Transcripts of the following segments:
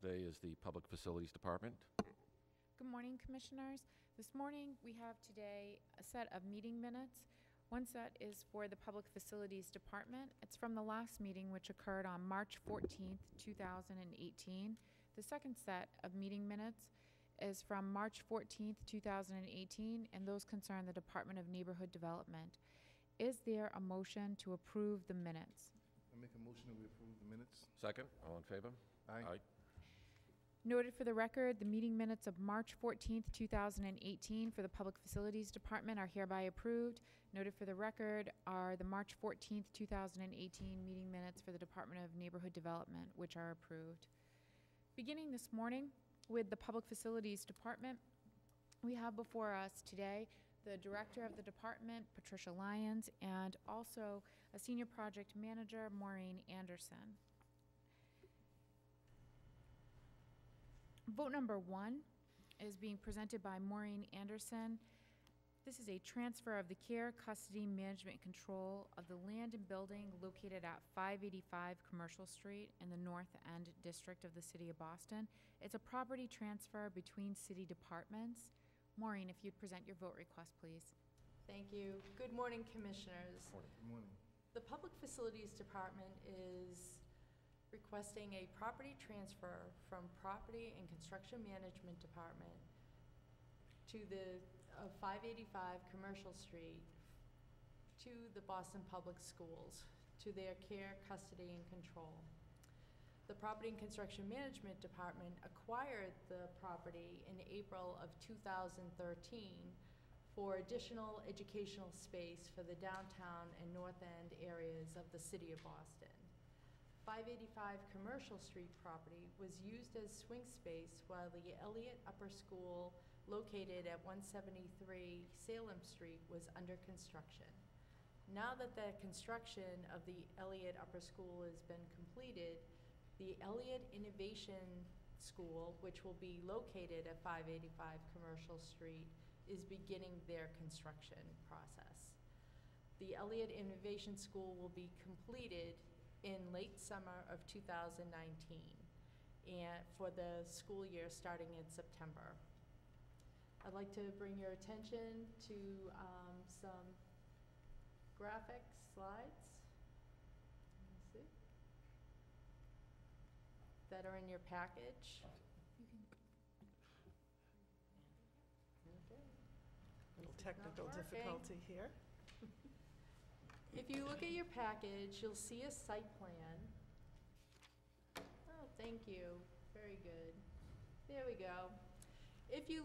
today is the Public Facilities Department. Good morning, Commissioners. This morning, we have today a set of meeting minutes. One set is for the Public Facilities Department. It's from the last meeting, which occurred on March 14th, 2018. The second set of meeting minutes is from March 14th, 2018, and those concern the Department of Neighborhood Development. Is there a motion to approve the minutes? I make a motion that we approve the minutes. Second, all in favor? Aye. Noted for the record, the meeting minutes of March 14th, 2018 for the Public Facilities Department are hereby approved. Noted for the record are the March 14th, 2018 meeting minutes for the Department of Neighborhood Development, which are approved. Beginning this morning with the Public Facilities Department, we have before us today the Director of the Department, Patricia Lyons, and also a Senior Project Manager, Maureen Anderson. Vote number 1 is being presented by Maureen Anderson. This is a transfer of the care, custody, management, and control of the land and building located at 585 Commercial Street in the North End District of the City of Boston. It's a property transfer between city departments. Maureen, if you'd present your vote request, please. Thank you. Good morning, Commissioners. Good morning. The Public Facilities Department is requesting a property transfer from Property and Construction Management Department to the 585 Commercial Street to the Boston Public Schools, to their care, custody, and control. The Property and Construction Management Department acquired the property in April of 2013 for additional educational space for the downtown and North End areas of the City of Boston. 585 Commercial Street property was used as swing space while the Elliott Upper School, located at 173 Salem Street, was under construction. Now that the construction of the Elliott Upper School has been completed, the Elliott Innovation School, which will be located at 585 Commercial Street, is beginning their construction process. The Elliott Innovation School will be completed in late summer of 2019 and for the school year starting in September. I'd like to bring your attention to some graphic slides. Let me see. That are in your package. Little technical difficulty here. If you look at your package, you'll see a site plan. Oh, thank you. Very good. There we go. If you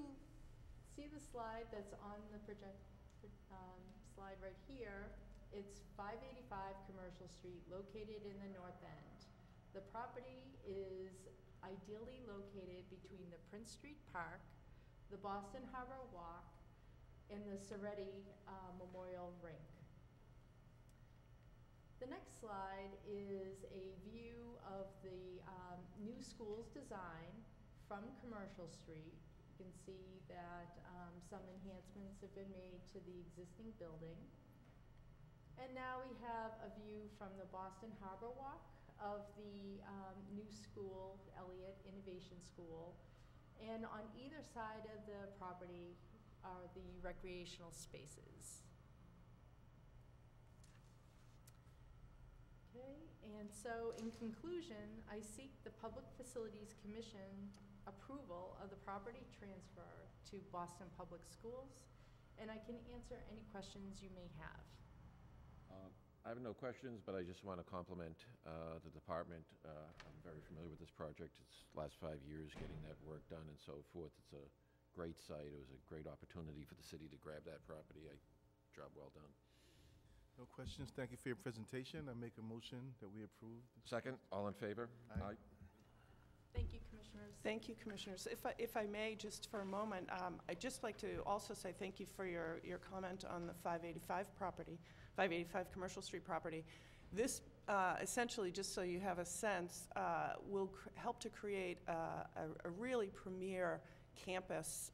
see the slide that's on the slide right here, it's 585 Commercial Street, located in the North End. The property is ideally located between the Prince Street Park, the Boston Harbor Walk, and the Soretti Memorial Rink. The next slide is a view of the new school's design from Commercial Street. You can see that some enhancements have been made to the existing building. And now we have a view from the Boston Harbor Walk of the new school, Elliott Innovation School. And on either side of the property are the recreational spaces. Okay, and so in conclusion, I seek the Public Facilities Commission approval of the property transfer to Boston Public Schools, and I can answer any questions you may have. I have no questions, but I just want to compliment the department. I'm very familiar with this project. It's last 5 years getting that work done and so forth. It's a great site. It was a great opportunity for the city to grab that property. Job well done. No questions. Thank you for your presentation. I make a motion that we approve. Second, all in favor? Aye. Thank you, Commissioners. Thank you, Commissioners. If I may, just for a moment, I'd just like to also say thank you for your comment on the 585 property, 585 Commercial Street property. This essentially, just so you have a sense, will help to create a really premier campus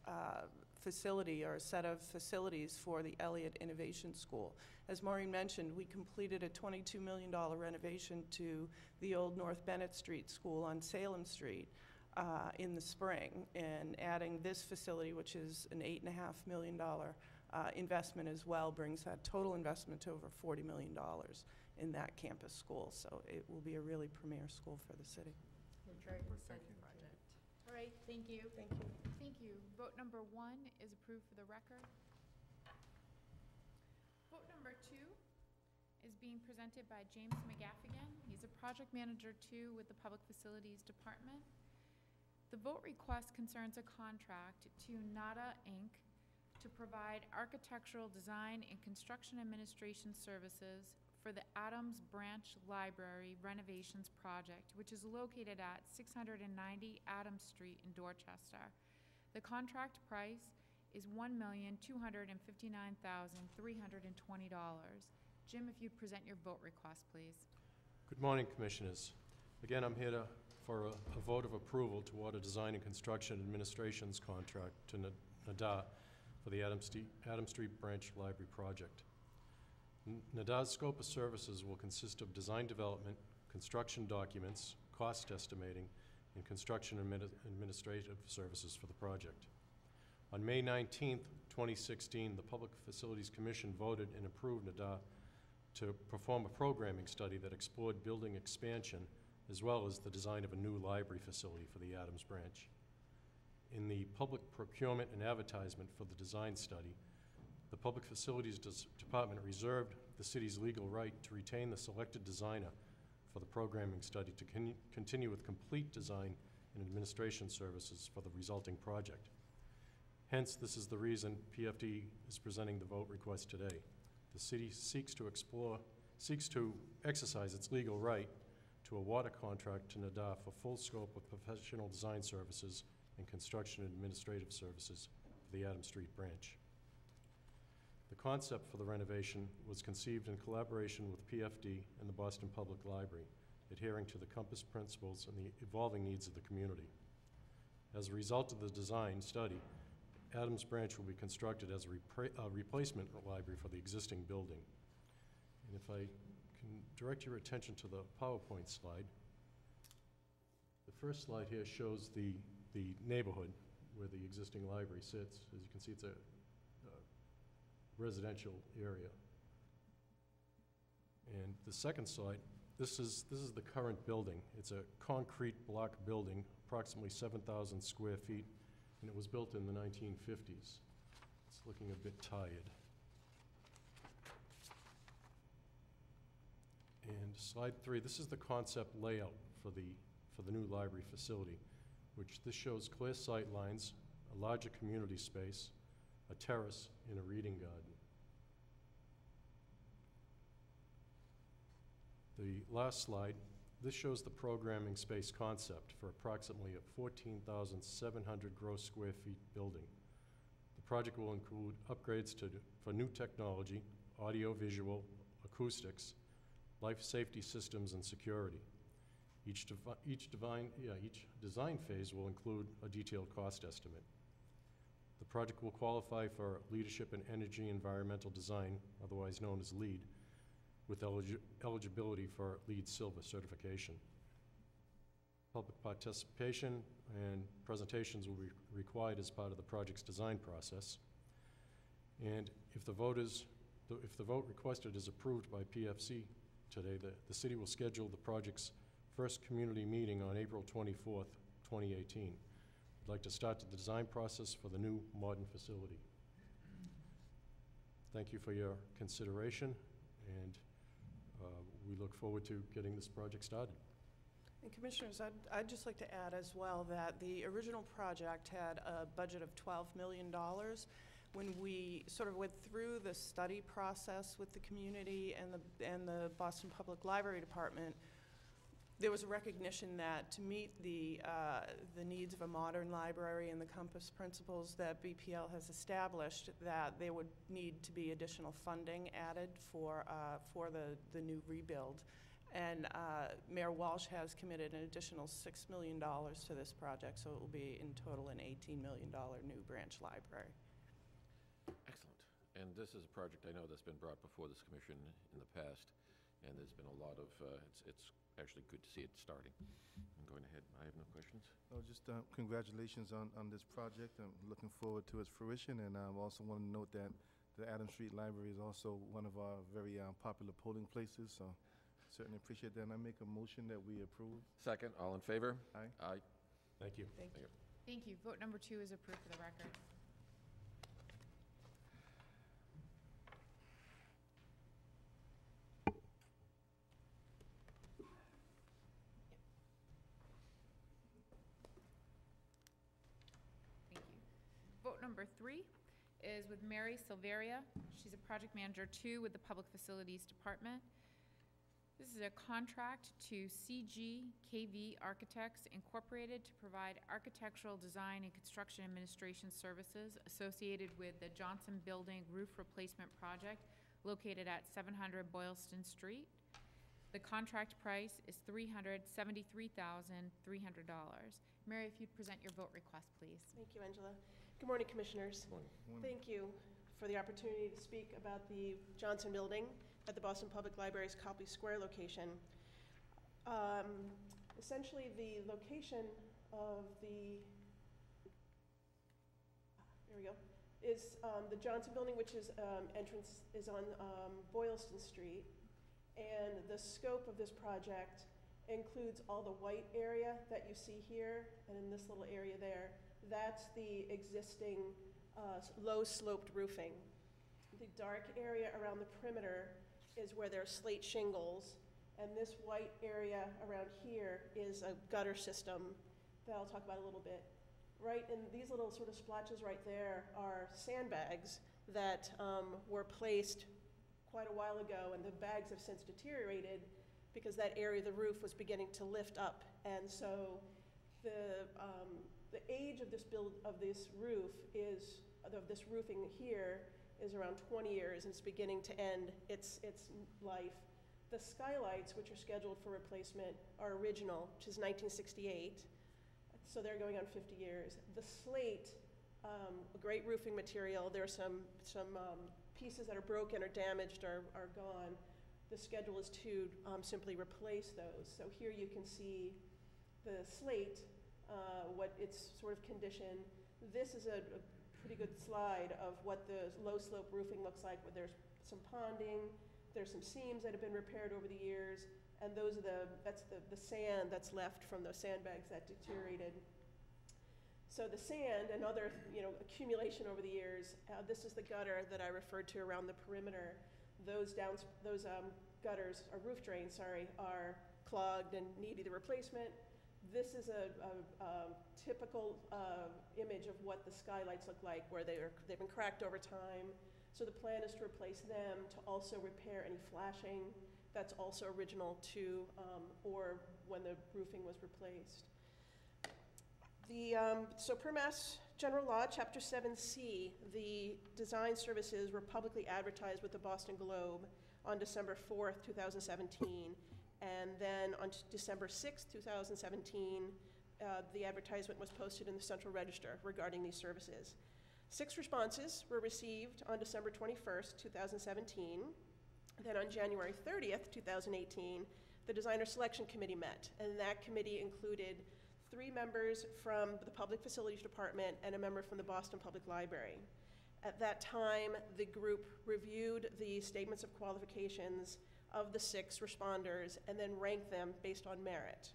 facility or a set of facilities for the Elliott Innovation School. As Maureen mentioned, we completed a $22 million renovation to the old North Bennett Street School on Salem Street. in the spring, and adding this facility, which is an $8.5 million investment as well, brings that total investment to over $40 million in that campus school. So it will be a really premier school for the city. Very Thank exciting you. project. All right, thank you. Thank you. Thank you. Vote number 1 is approved for the record. Vote number 2 is being presented by James McGaffigan. He's a project manager 2 with the Public Facilities Department. The vote request concerns a contract to NADA Inc. to provide architectural design and construction administration services for the Adams Branch Library renovations project, which is located at 690 Adams Street in Dorchester. The contract price is $1,259,320. Jim, if you'd present your vote request, please. Good morning, Commissioners. Again, I'm here for a vote of approval to award a design and construction administration's contract to NADA for the Adams Street Branch Library project. NADA's scope of services will consist of design development, construction documents, cost estimating, and construction administrative services for the project. On May 19th, 2016, the Public Facilities Commission voted and approved NADA to perform a programming study that explored building expansion as well as the design of a new library facility for the Adams Branch. In the public procurement and advertisement for the design study, the Public Facilities Department reserved the city's legal right to retain the selected designer for the programming study to continue with complete design and administration services for the resulting project. Hence, this is the reason PFD is presenting the vote request today. The city seeks to exercise its legal right to award a contract to NADA for full scope of professional design services and construction administrative services for the Adams Street branch. The concept for the renovation was conceived in collaboration with PFD and the Boston Public Library, adhering to the Compass principles and the evolving needs of the community. As a result of the design study, Adams Branch will be constructed as a replacement library for the existing building. And if I can direct your attention to the PowerPoint slide. The first slide here shows the neighborhood where the existing library sits. As you can see, it's a residential area. And the second slide, this is the current building. It's a concrete block building, approximately 7,000 square feet, and it was built in the 1950s. It's looking a bit tired. And slide 3, this is the concept layout for the new library facility, which this shows clear sight lines, a larger community space, a terrace, and a reading garden. The last slide, this shows the programming space concept for approximately a 14,700 gross square feet building. The project will include upgrades for new technology, audio, visual, acoustics, life safety systems, and security. Each design phase will include a detailed cost estimate. The project will qualify for Leadership in Energy Environmental Design, otherwise known as LEED, with eligibility for LEED Silver certification. Public participation and presentations will be required as part of the project's design process. And if the vote requested is approved by PFC today, the city will schedule the project's first community meeting on April 24th, 2018. We'd like to start the design process for the new modern facility. Thank you for your consideration, and we look forward to getting this project started. And Commissioners, I'd just like to add as well that the original project had a budget of $12 million. When we sort of went through the study process with the community and the Boston Public Library Department, there was a recognition that to meet the needs of a modern library and the Compass principles that BPL has established, that there would need to be additional funding added for the new rebuild. And Mayor Walsh has committed an additional $6 million to this project, so it will be in total an $18 million new branch library. Excellent. And this is a project I know that's been brought before this commission in the past. and there's been a lot of, it's actually good to see it starting. I'm going ahead, I have no questions. Oh, just congratulations on this project. I'm looking forward to its fruition, and I also want to note that the Adams Street Library is also one of our very popular polling places, so certainly appreciate that. And I make a motion that we approve. Second, all in favor? Aye. Aye. Thank you. Thank you. Thank you. Vote number 2 is approved for the record. Thank you. Vote number 3 is with Mary Silveria. She's a project manager 2 with the Public Facilities Department. This is a contract to CGKV Architects Incorporated to provide architectural design and construction administration services associated with the Johnson Building roof replacement project located at 700 Boylston Street. The contract price is $373,300. Mary, if you'd present your vote request, please. Thank you, Angela. Good morning, Commissioners. Morning. Thank you for the opportunity to speak about the Johnson Building at the Boston Public Library's Copley Square location. Essentially, the location of the, here we go, is the Johnson Building, which is entrance is on Boylston Street. And the scope of this project includes all the white area that you see here and in this little area there. That's the existing low-sloped roofing. The dark area around the perimeter is where there are slate shingles, and this white area around here is a gutter system that I'll talk about a little bit. Right in these little sort of splotches right there are sandbags that were placed quite a while ago, and the bags have since deteriorated because that area of the roof was beginning to lift up, and so the age of this roof is, of this roofing here, is around 20 years, and it's beginning to end its life. The skylights, which are scheduled for replacement, are original, which is 1968, so they're going on 50 years. The slate, a great roofing material. There are some pieces that are broken or damaged or are gone. The schedule is to simply replace those. So here you can see the slate, what its sort of condition. This is a pretty good slide of what the low slope roofing looks like. There's some ponding, there's some seams that have been repaired over the years, and that's the sand that's left from those sandbags that deteriorated. So the sand and other accumulation over the years, this is the gutter that I referred to around the perimeter. Those gutters, or roof drains, sorry, are clogged and need either replacement. This is a typical image of what the skylights look like, where they've been cracked over time. So the plan is to replace them, to also repair any flashing that's also original to, or when the roofing was replaced. So per Mass General Law, Chapter 7C, the design services were publicly advertised with the Boston Globe on December 4th, 2017. And then on December 6th, 2017, the advertisement was posted in the Central Register regarding these services. 6 responses were received on December 21st, 2017. Then on January 30th, 2018, the Designer Selection Committee met, and that committee included 3 members from the Public Facilities Department and a member from the Boston Public Library. At that time, the group reviewed the statements of qualifications of the 6 responders and then ranked them based on merit.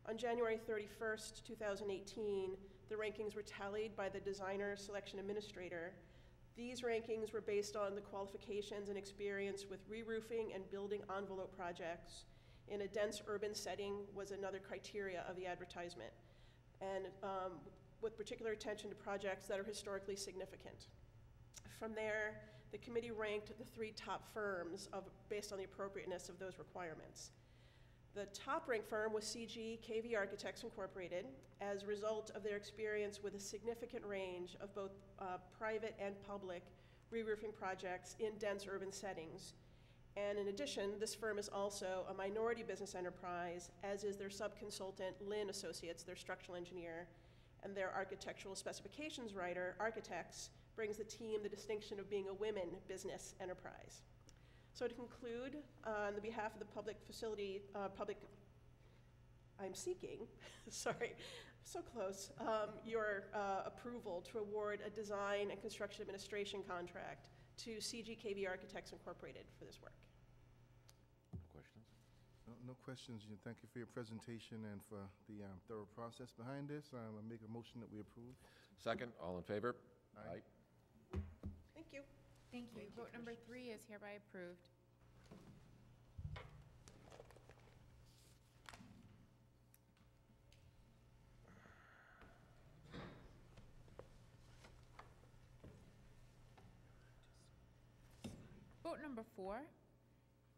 On January 31st, 2018, the rankings were tallied by the Designer Selection Administrator. These rankings were based on the qualifications and experience with re-roofing and building envelope projects in a dense urban setting was another criteria of the advertisement, and with particular attention to projects that are historically significant. From there, the committee ranked the 3 top firms based on the appropriateness of those requirements. The top-ranked firm was CGKV Architects Incorporated as a result of their experience with a significant range of both private and public re-roofing projects in dense urban settings. And in addition, this firm is also a minority business enterprise, as is their subconsultant, Lynn Associates, their structural engineer, and their architectural specifications writer, Architects, brings the team the distinction of being a women business enterprise. So to conclude, on the behalf of the public facility, I'm seeking, sorry, so close, your approval to award a design and construction administration contract to CGKV Architects Incorporated for this work. Questions? No questions. Thank you for your presentation and for the thorough process behind this. I make a motion that we approve. Second, all in favor? Aye. Thank you. Thank you. Vote number 3 is hereby approved. Vote number 4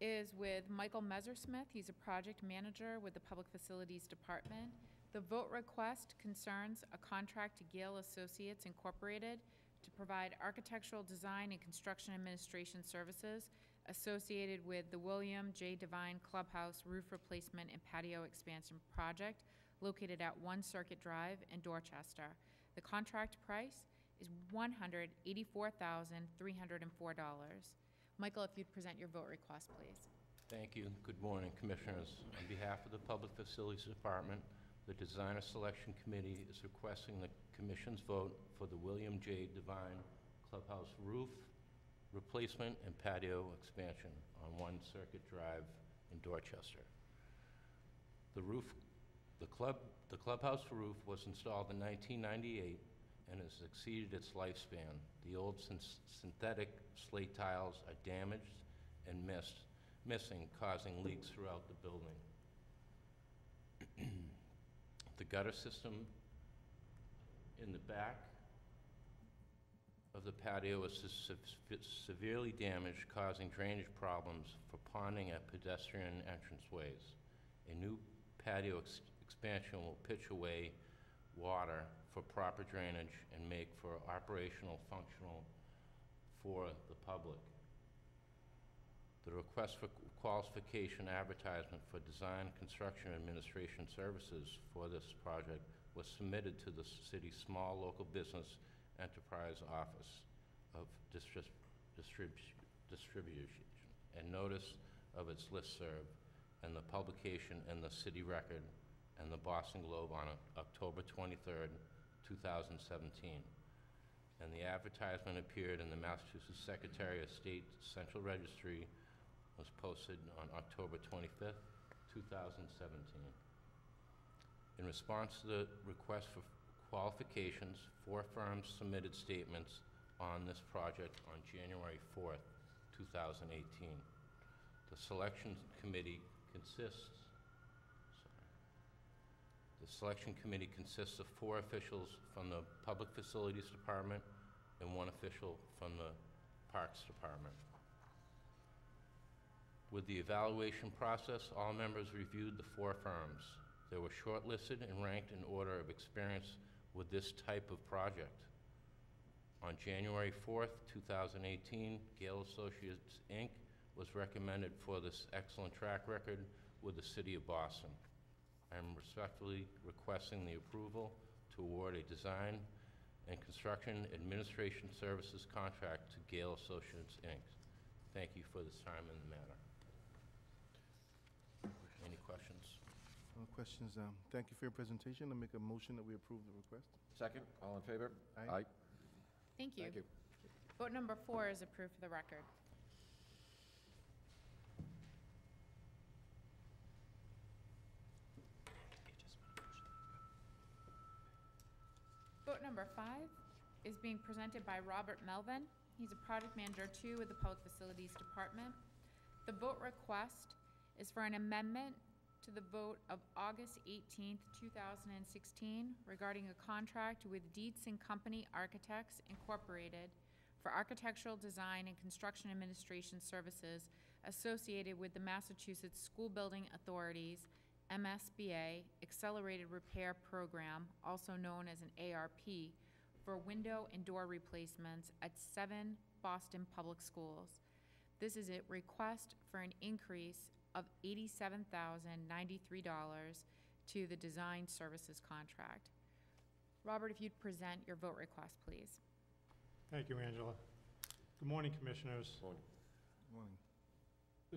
is with Michael Messersmith. He's a project manager with the Public Facilities Department. The vote request concerns a contract to Gale Associates Incorporated to provide architectural design and construction administration services associated with the William J. Devine Clubhouse roof replacement and patio expansion project located at 1 Circuit Drive in Dorchester. The contract price is $184,304. Michael, if you'd present your vote request, please. Thank you. Good morning, Commissioners. On behalf of the Public Facilities Department, the Designer Selection Committee is requesting the Commission's vote for the William J. Devine Clubhouse roof replacement and patio expansion on 1 Circuit Drive in Dorchester. The clubhouse roof was installed in 1998 and has exceeded its lifespan. The old synthetic slate tiles are damaged and missing, causing leaks throughout the building. The gutter system in the back of the patio is severely damaged, causing drainage problems for ponding at pedestrian entranceways. A new patio expansion will pitch away water for proper drainage and make for operational functional for the public. The request for qualification advertisement for design, construction, administration services for this project was submitted to the city's Small Local Business Enterprise Office of Distribution and notice of its listserv and the publication in the City Record and the Boston Globe on October 23rd, 2017. And the advertisement appeared in the Massachusetts Secretary of State Central Registry, was posted on October 25th, 2017. In response to the request for qualifications, 4 firms submitted statements on this project on January 4th, 2018. The selection committee consists of 4 officials from the Public Facilities Department and 1 official from the Parks Department. With the evaluation process, all members reviewed the 4 firms. They were shortlisted and ranked in order of experience with this type of project. On January 4th, 2018, Gale Associates, Inc. was recommended for this excellent track record with the City of Boston. I am respectfully requesting the approval to award a design and construction administration services contract to Gale Associates, Inc. Thank you for this time and the matter. Any questions? No questions. Thank you for your presentation. I make a motion that we approve the request. Second, all in favor? Aye. Thank you. Thank you. Vote number 4 is approved for the record. Vote number 5 is being presented by Robert Melvin. He's a project manager too with the Public Facilities Department. The vote request is for an amendment to the vote of August 18th, 2016 regarding a contract with Dietz and Company Architects Incorporated for architectural design and construction administration services associated with the Massachusetts School Building Authority's MSBA Accelerated Repair Program, also known as an ARP, for window and door replacements at 7 Boston Public Schools. This is a request for an increase of $87,093 to the design services contract. Robert, if you'd present your vote request, please. Thank you, Angela. Good morning, Commissioners. Morning. Morning.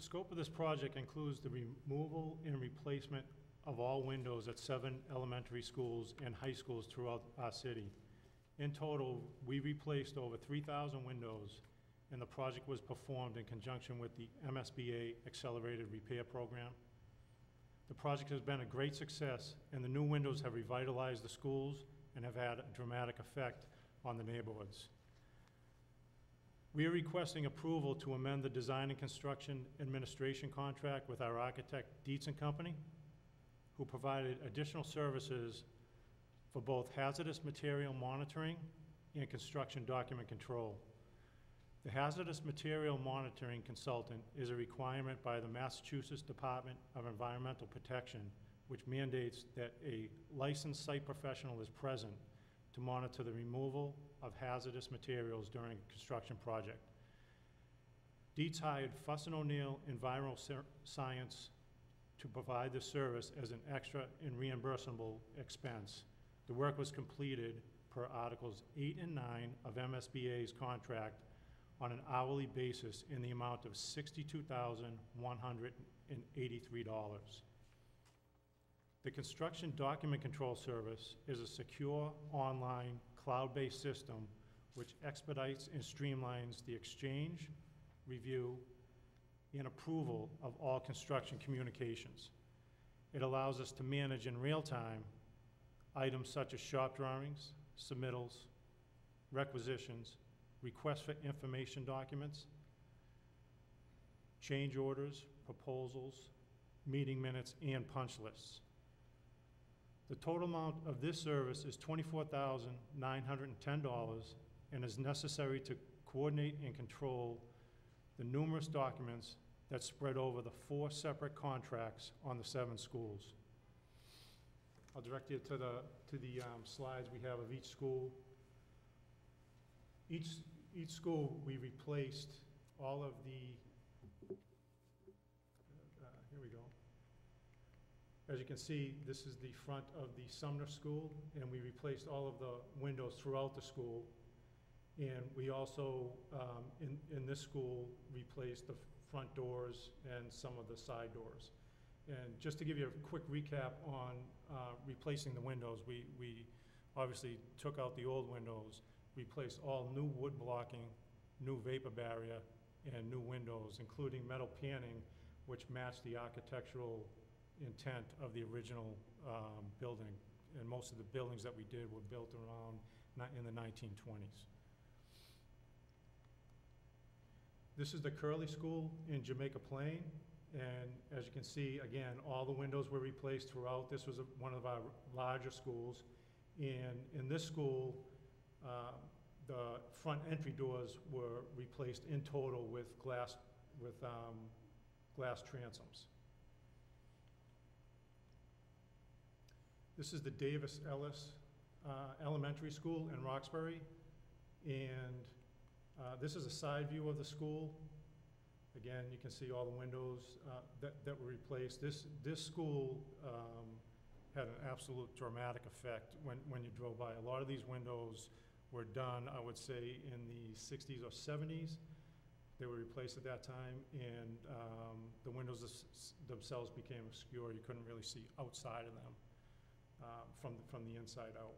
scope of this project includes the removal and replacement of all windows at 7 elementary schools and high schools throughout our city. In total, we replaced over 3,000 windows, and the project was performed in conjunction with the MSBA Accelerated Repair Program. The project has been a great success, and the new windows have revitalized the schools and have had a dramatic effect on the neighborhoods. We are requesting approval to amend the design and construction administration contract with our architect Dietz and Company, who provided additional services for both hazardous material monitoring and construction document control. The hazardous material monitoring consultant is a requirement by the Massachusetts Department of Environmental Protection, which mandates that a licensed site professional is present to monitor the removal of hazardous materials during a construction project. Dietz hired Fuss & O'Neill Environmental Science to provide the service as an extra and reimbursable expense. The work was completed per Articles 8 and 9 of MSBA's contract on an hourly basis in the amount of $62,183. The Construction Document Control Service is a secure, online, cloud-based system which expedites and streamlines the exchange, review, and approval of all construction communications. It allows us to manage in real time items such as shop drawings, submittals, requisitions, requests for information documents, change orders, proposals, meeting minutes, and punch lists. The total amount of this service is $24,910 and is necessary to coordinate and control the numerous documents that spread over the 4 separate contracts on the 7 schools. I'll direct you to the slides we have of each school. Each school, we replaced all of the, here we go. As you can see, this is the front of the Sumner School, and we replaced all of the windows throughout the school. And we also, in this school, replaced the front doors and some of the side doors. And just to give you a quick recap on replacing the windows, we obviously took out the old windows, replaced all new wood blocking, new vapor barrier, and new windows, including metal paneling, which matched the architectural intent of the original building. And most of the buildings that we did were built around in the 1920s. This is the Curley School in Jamaica Plain, and as you can see, again, all the windows were replaced throughout. This was one of our larger schools, and in this school, the front entry doors were replaced in total with glass transoms. This is the Davis Ellis Elementary School in Roxbury, and this is a side view of the school. Again, you can see all the windows that were replaced. This school had an absolute dramatic effect when you drove by. A lot of these windows were done, I would say, in the 60s or 70s. They were replaced at that time, and the windows themselves became obscure. You couldn't really see outside of them from the inside out.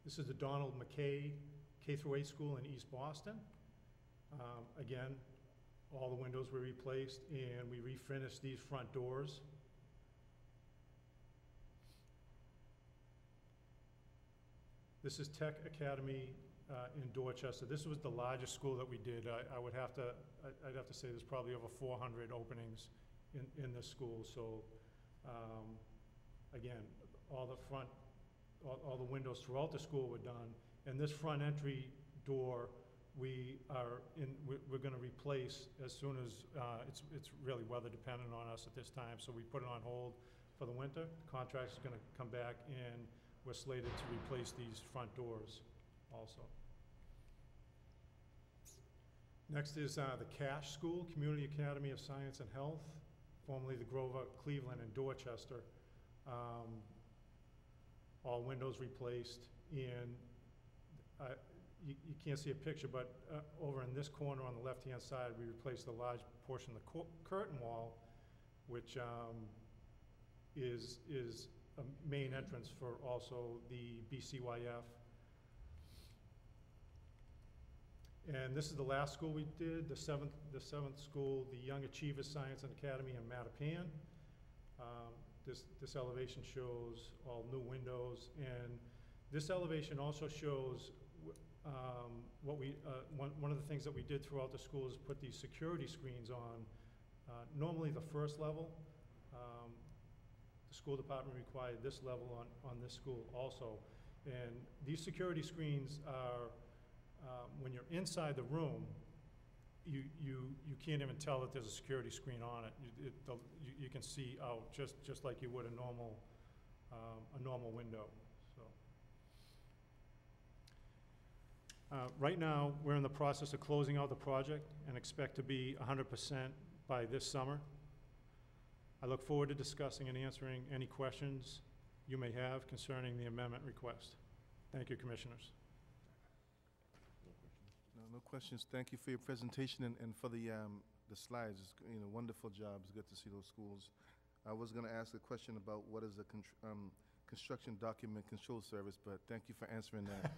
This is the Donald McKay K-8 school in East Boston. Again, all the windows were replaced, and we refinished these front doors. This is Tech Academy in Dorchester. This was the largest school that we did. I'd have to say there's probably over 400 openings in this school. So again, all the windows throughout the school were done. And this front entry door, we're going to replace as soon as it's really weather dependent on us at this time. So we put it on hold for the winter. The contractor's going to come back, and we're slated to replace these front doors also. Next is the Cash School, Community Academy of Science and Health, formerly the Grover, Cleveland, and Dorchester. All windows replaced, and you can't see a picture, but over in this corner on the left-hand side, we replaced a large portion of the curtain wall, which is a main entrance for also the BCYF. And this is the last school we did, the seventh school, the Young Achievers Science and Academy in Mattapan. This elevation shows all new windows, and this elevation also shows what we, one of the things that we did throughout the school is put these security screens on, normally the first level. The school department required this level on this school also. And these security screens are, when you're inside the room, you can't even tell that there's a security screen on it. You can see out just like you would a normal window. So right now, we're in the process of closing out the project and expect to be 100% by this summer. I look forward to discussing and answering any questions you may have concerning the amendment request. Thank you, Commissioners. No questions. Thank you for your presentation and for the slides. It's, wonderful job. It's good to see those schools. I was going to ask a question about what is a construction document control service, but thank you for answering that.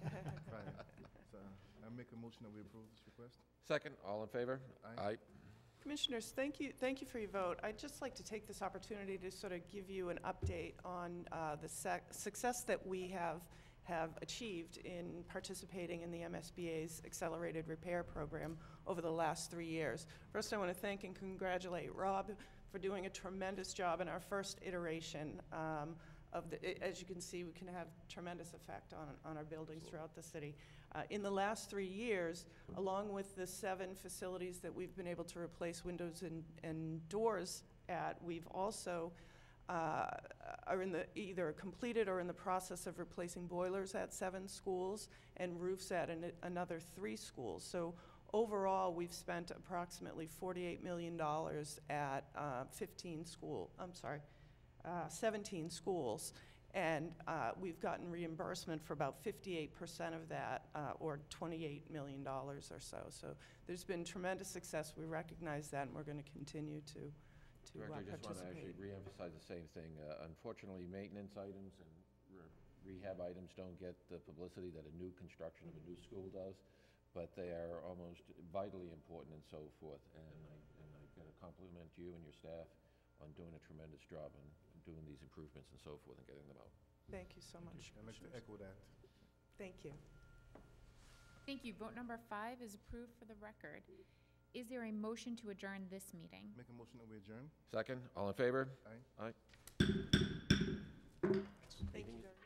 Right. So, I make a motion that we approve this request. Second, all in favor? Aye. Commissioners, thank you for your vote. I'd just like to take this opportunity to sort of give you an update on the success that we have achieved in participating in the MSBA's Accelerated Repair Program over the last 3 years. First, I want to thank and congratulate Rob for doing a tremendous job in our first iteration as you can see, we can have tremendous effect on our buildings throughout the city. In the last 3 years, along with the 7 facilities that we've been able to replace windows and doors at, we've also are in the either completed or in the process of replacing boilers at 7 schools and roofs at another 3 schools. So overall, we've spent approximately $48 million at 17 schools, and we've gotten reimbursement for about 58% of that, or $28 million or so. So there's been tremendous success. We recognize that, and we're going to continue to Director, I just want to actually participate. reemphasize the same thing. Unfortunately, maintenance items and rehab items don't get the publicity that a new construction of a new school does, but they are almost vitally important and so forth. And I got to compliment you and your staff on doing a tremendous job on doing these improvements and so forth and getting them out. Thank you so much. I'd like to echo that. Thank you. Thank you. Vote number 5 is approved for the record. Is there a motion to adjourn this meeting? Make a motion that we adjourn. Second, all in favor? Aye. Aye. Thank you very much.